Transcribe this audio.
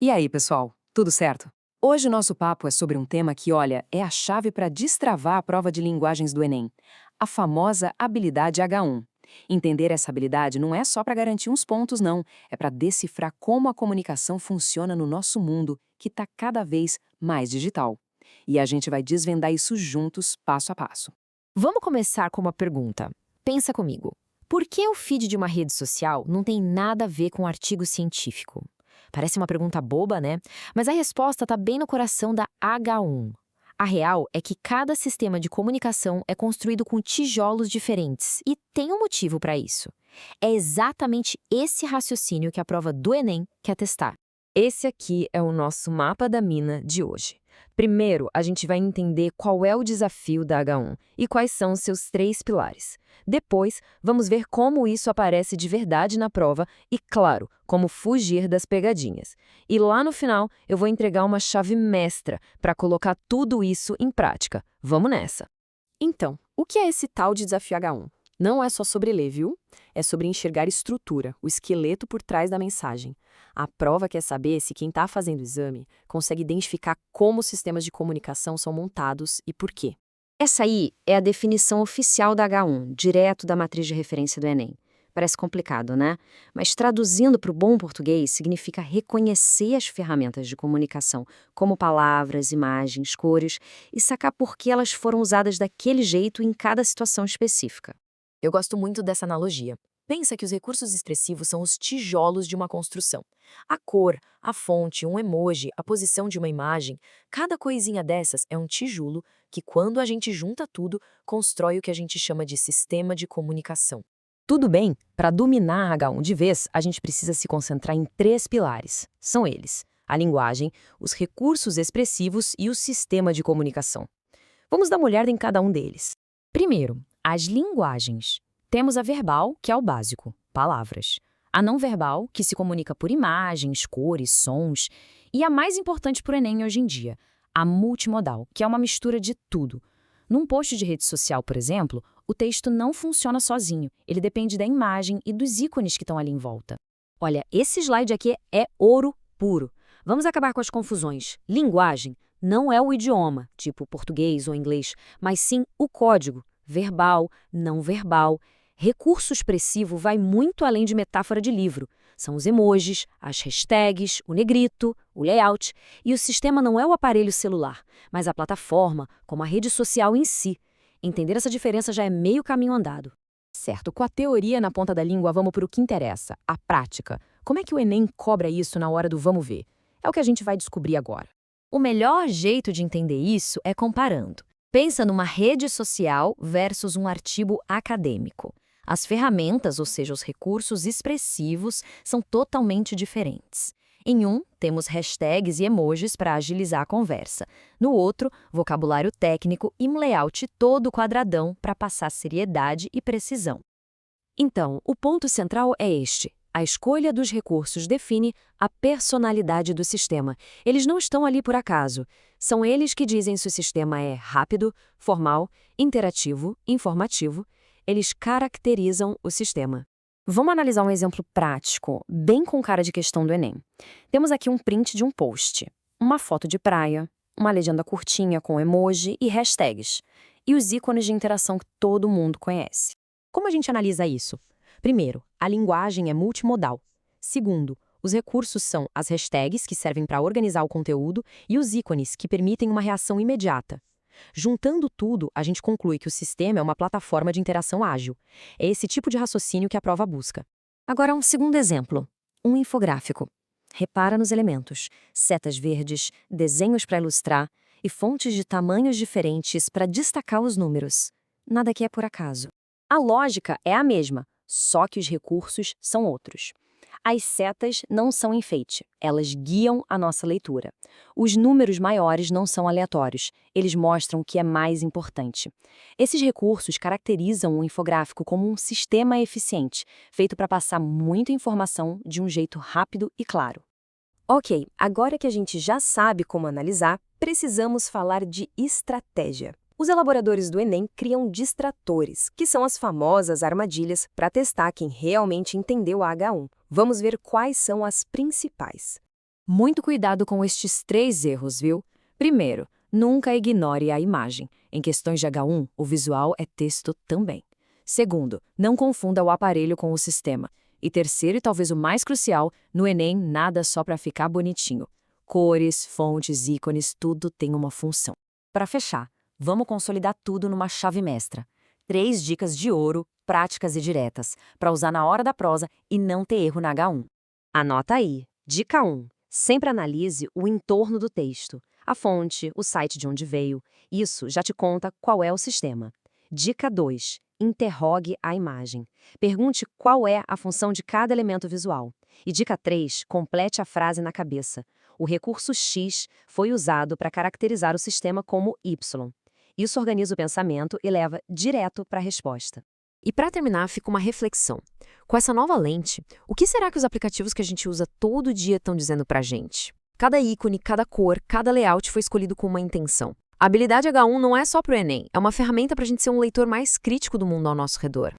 E aí, pessoal, tudo certo? Hoje o nosso papo é sobre um tema que, olha, é a chave para destravar a prova de linguagens do Enem, a famosa habilidade H1. Entender essa habilidade não é só para garantir uns pontos, não, é para decifrar como a comunicação funciona no nosso mundo, que está cada vez mais digital. E a gente vai desvendar isso juntos, passo a passo. Vamos começar com uma pergunta. Pensa comigo. Por que o feed de uma rede social não tem nada a ver com um artigo científico? Parece uma pergunta boba, né? Mas a resposta está bem no coração da H1. A real é que cada sistema de comunicação é construído com tijolos diferentes e tem um motivo para isso. É exatamente esse raciocínio que a prova do Enem quer testar. Esse aqui é o nosso mapa da mina de hoje. Primeiro, a gente vai entender qual é o desafio da H1 e quais são os seus 3 pilares. Depois, vamos ver como isso aparece de verdade na prova e, claro, como fugir das pegadinhas. E lá no final, eu vou entregar uma chave mestra para colocar tudo isso em prática. Vamos nessa! Então, o que é esse tal de desafio H1? Não é só sobre ler, viu? É sobre enxergar estrutura, o esqueleto por trás da mensagem. A prova quer saber se quem está fazendo o exame consegue identificar como os sistemas de comunicação são montados e por quê. Essa aí é a definição oficial da H1, direto da matriz de referência do Enem. Parece complicado, né? Mas traduzindo para o bom português, significa reconhecer as ferramentas de comunicação, como palavras, imagens, cores, e sacar por que elas foram usadas daquele jeito em cada situação específica. Eu gosto muito dessa analogia. Pensa que os recursos expressivos são os tijolos de uma construção. A cor, a fonte, um emoji, a posição de uma imagem, cada coisinha dessas é um tijolo que, quando a gente junta tudo, constrói o que a gente chama de sistema de comunicação. Tudo bem, para dominar a H1 de vez, a gente precisa se concentrar em 3 pilares. São eles: a linguagem, os recursos expressivos e o sistema de comunicação. Vamos dar uma olhada em cada um deles. Primeiro, as linguagens. Temos a verbal, que é o básico, palavras. A não verbal, que se comunica por imagens, cores, sons. E a mais importante para o Enem hoje em dia, a multimodal, que é uma mistura de tudo. Num post de rede social, por exemplo, o texto não funciona sozinho. Ele depende da imagem e dos ícones que estão ali em volta. Olha, esse slide aqui é ouro puro. Vamos acabar com as confusões. Linguagem não é o idioma, tipo português ou inglês, mas sim o código. Verbal, não verbal. Recurso expressivo vai muito além de metáfora de livro. São os emojis, as hashtags, o negrito, o layout. E o sistema não é o aparelho celular, mas a plataforma, como a rede social em si. Entender essa diferença já é meio caminho andado. Certo, com a teoria na ponta da língua, vamos para o que interessa, a prática. Como é que o Enem cobra isso na hora do vamos ver? É o que a gente vai descobrir agora. O melhor jeito de entender isso é comparando. Pensa numa rede social versus um artigo acadêmico. As ferramentas, ou seja, os recursos expressivos, são totalmente diferentes. Em um, temos hashtags e emojis para agilizar a conversa. No outro, vocabulário técnico e um layout todo quadradão para passar seriedade e precisão. Então, o ponto central é este. A escolha dos recursos define a personalidade do sistema. Eles não estão ali por acaso. São eles que dizem se o sistema é rápido, formal, interativo, informativo. Eles caracterizam o sistema. Vamos analisar um exemplo prático, bem com cara de questão do Enem. Temos aqui um print de um post, uma foto de praia, uma legenda curtinha com emoji e hashtags, e os ícones de interação que todo mundo conhece. Como a gente analisa isso? Primeiro, a linguagem é multimodal. Segundo, os recursos são as hashtags, que servem para organizar o conteúdo, e os ícones, que permitem uma reação imediata. Juntando tudo, a gente conclui que o sistema é uma plataforma de interação ágil. É esse tipo de raciocínio que a prova busca. Agora, um segundo exemplo. Um infográfico. Repara nos elementos. Setas verdes, desenhos para ilustrar e fontes de tamanhos diferentes para destacar os números. Nada aqui é por acaso. A lógica é a mesma, só que os recursos são outros. As setas não são enfeite, elas guiam a nossa leitura. Os números maiores não são aleatórios, eles mostram o que é mais importante. Esses recursos caracterizam o infográfico como um sistema eficiente, feito para passar muita informação de um jeito rápido e claro. Ok, agora que a gente já sabe como analisar, precisamos falar de estratégia. Os elaboradores do Enem criam distratores, que são as famosas armadilhas para testar quem realmente entendeu a H1. Vamos ver quais são as principais. Muito cuidado com estes 3 erros, viu? Primeiro, nunca ignore a imagem. Em questões de H1, o visual é texto também. Segundo, não confunda o aparelho com o sistema. E terceiro, e talvez o mais crucial, no Enem, nada só para ficar bonitinho. Cores, fontes, ícones, tudo tem uma função. Para fechar, vamos consolidar tudo numa chave mestra. 3 dicas de ouro, práticas e diretas, para usar na hora da prosa e não ter erro na H1. Anota aí. Dica 1. Sempre analise o entorno do texto. A fonte, o site de onde veio. Isso já te conta qual é o sistema. Dica 2. Interrogue a imagem. Pergunte qual é a função de cada elemento visual. E dica 3. Complete a frase na cabeça. O recurso X foi usado para caracterizar o sistema como Y. Isso organiza o pensamento e leva direto para a resposta. E para terminar, fica uma reflexão. Com essa nova lente, o que será que os aplicativos que a gente usa todo dia estão dizendo para a gente? Cada ícone, cada cor, cada layout foi escolhido com uma intenção. A habilidade H1 não é só para o Enem, é uma ferramenta para a gente ser um leitor mais crítico do mundo ao nosso redor.